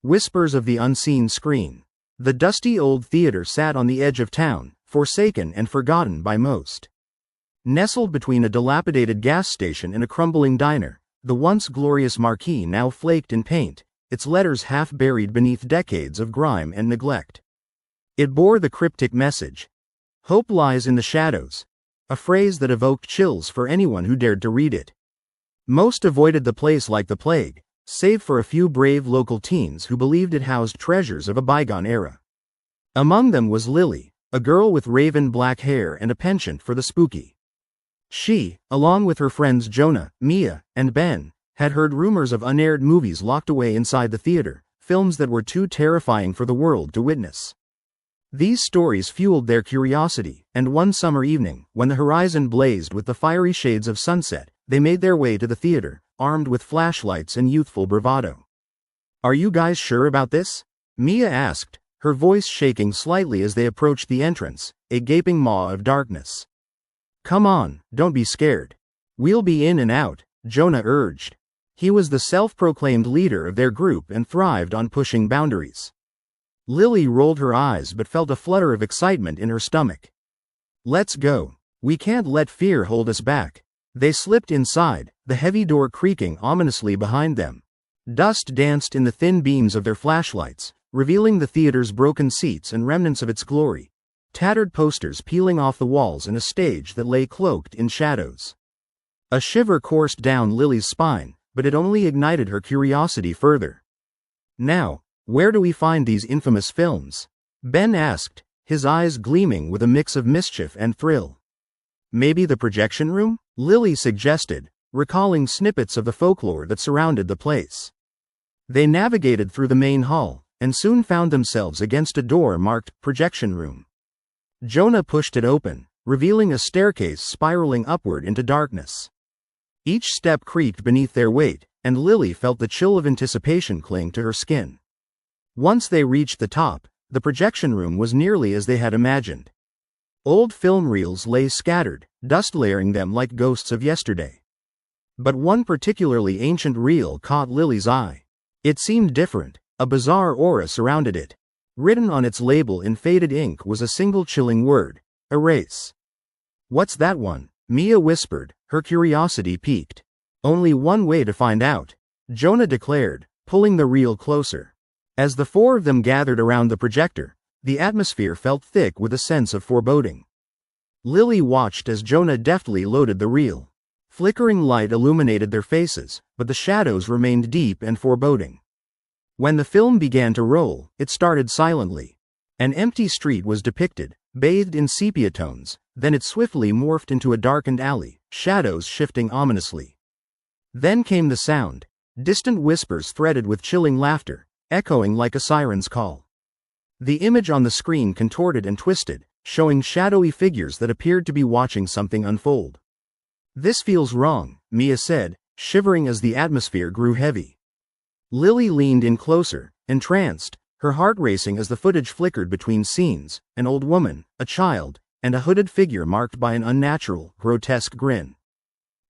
Whispers of the unseen screen. The dusty old theater sat on the edge of town, forsaken and forgotten by most. Nestled between a dilapidated gas station and a crumbling diner, the once glorious marquee now flaked in paint, its letters half buried beneath decades of grime and neglect. It bore the cryptic message, "Hope lies in the shadows," a phrase that evoked chills for anyone who dared to read it. Most avoided the place like the plague, save for a few brave local teens who believed it housed treasures of a bygone era. Among them was Lily, a girl with raven black hair and a penchant for the spooky. She, along with her friends Jonah, Mia, and Ben, had heard rumors of unaired movies locked away inside the theater, films that were too terrifying for the world to witness. These stories fueled their curiosity, and one summer evening, when the horizon blazed with the fiery shades of sunset, they made their way to the theater, armed with flashlights and youthful bravado. "Are you guys sure about this?" Mia asked, her voice shaking slightly as they approached the entrance, a gaping maw of darkness. "Come on, don't be scared. We'll be in and out," Jonah urged. He was the self-proclaimed leader of their group and thrived on pushing boundaries. Lily rolled her eyes but felt a flutter of excitement in her stomach. "Let's go. We can't let fear hold us back." They slipped inside, the heavy door creaking ominously behind them. Dust danced in the thin beams of their flashlights, revealing the theater's broken seats and remnants of its glory, tattered posters peeling off the walls and a stage that lay cloaked in shadows. A shiver coursed down Lily's spine, but it only ignited her curiosity further. "Now, where do we find these infamous films?" Ben asked, his eyes gleaming with a mix of mischief and thrill. "Maybe the projection room?" Lily suggested, recalling snippets of the folklore that surrounded the place. They navigated through the main hall, and soon found themselves against a door marked "Projection Room." Jonah pushed it open, revealing a staircase spiraling upward into darkness. Each step creaked beneath their weight, and Lily felt the chill of anticipation cling to her skin. Once they reached the top, the projection room was nearly as they had imagined. Old film reels lay scattered, dust layering them like ghosts of yesterday. But one particularly ancient reel caught Lily's eye. It seemed different, a bizarre aura surrounded it. Written on its label in faded ink was a single chilling word: erase. "What's that one?" Mia whispered, her curiosity piqued. "Only one way to find out," Jonah declared, pulling the reel closer. As the four of them gathered around the projector, the atmosphere felt thick with a sense of foreboding. Lily watched as Jonah deftly loaded the reel. Flickering light illuminated their faces, but the shadows remained deep and foreboding. When the film began to roll, it started silently. An empty street was depicted, bathed in sepia tones, then it swiftly morphed into a darkened alley, shadows shifting ominously. Then came the sound, distant whispers threaded with chilling laughter, echoing like a siren's call. The image on the screen contorted and twisted, showing shadowy figures that appeared to be watching something unfold. "This feels wrong," Mia said, shivering as the atmosphere grew heavy. Lily leaned in closer, entranced, her heart racing as the footage flickered between scenes: an old woman, a child, and a hooded figure marked by an unnatural, grotesque grin.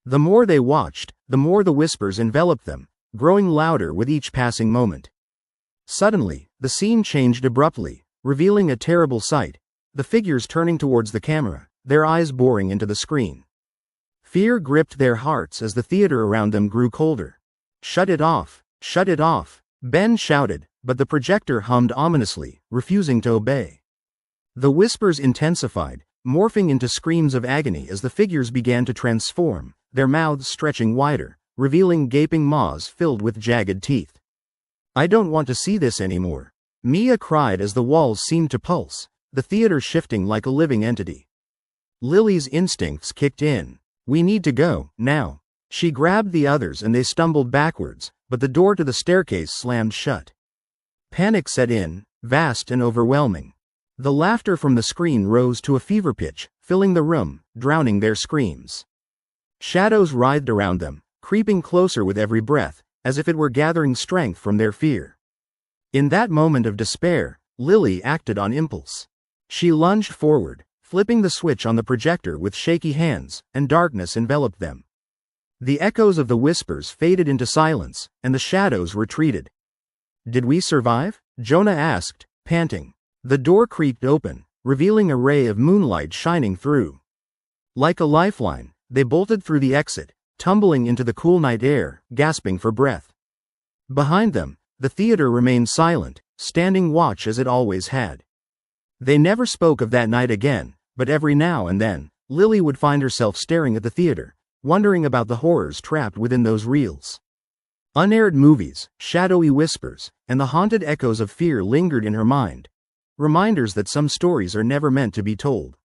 The more they watched, the more the whispers enveloped them, growing louder with each passing moment. Suddenly, the scene changed abruptly, revealing a terrible sight: the figures turning towards the camera, their eyes boring into the screen. Fear gripped their hearts as the theater around them grew colder. "Shut it off! Shut it off!" Ben shouted, but the projector hummed ominously, refusing to obey. The whispers intensified, morphing into screams of agony as the figures began to transform, their mouths stretching wider, revealing gaping maws filled with jagged teeth. "I don't want to see this anymore," Mia cried as the walls seemed to pulse, the theater shifting like a living entity. Lily's instincts kicked in. "We need to go, now." She grabbed the others and they stumbled backwards, but the door to the staircase slammed shut. Panic set in, vast and overwhelming. The laughter from the screen rose to a fever pitch, filling the room, drowning their screams. Shadows writhed around them, creeping closer with every breath, as if it were gathering strength from their fear. In that moment of despair, Lily acted on impulse. She lunged forward, flipping the switch on the projector with shaky hands, and darkness enveloped them. The echoes of the whispers faded into silence, and the shadows retreated. Did we survive? Jonah asked, panting. The door creaked open, revealing a ray of moonlight shining through. Like a lifeline, they bolted through the exit, tumbling into the cool night air, gasping for breath. Behind them, the theater remained silent, standing watch as it always had. They never spoke of that night again, but every now and then, Lily would find herself staring at the theater, wondering about the horrors trapped within those reels. Unaired movies, shadowy whispers, and the haunted echoes of fear lingered in her mind. Reminders that some stories are never meant to be told.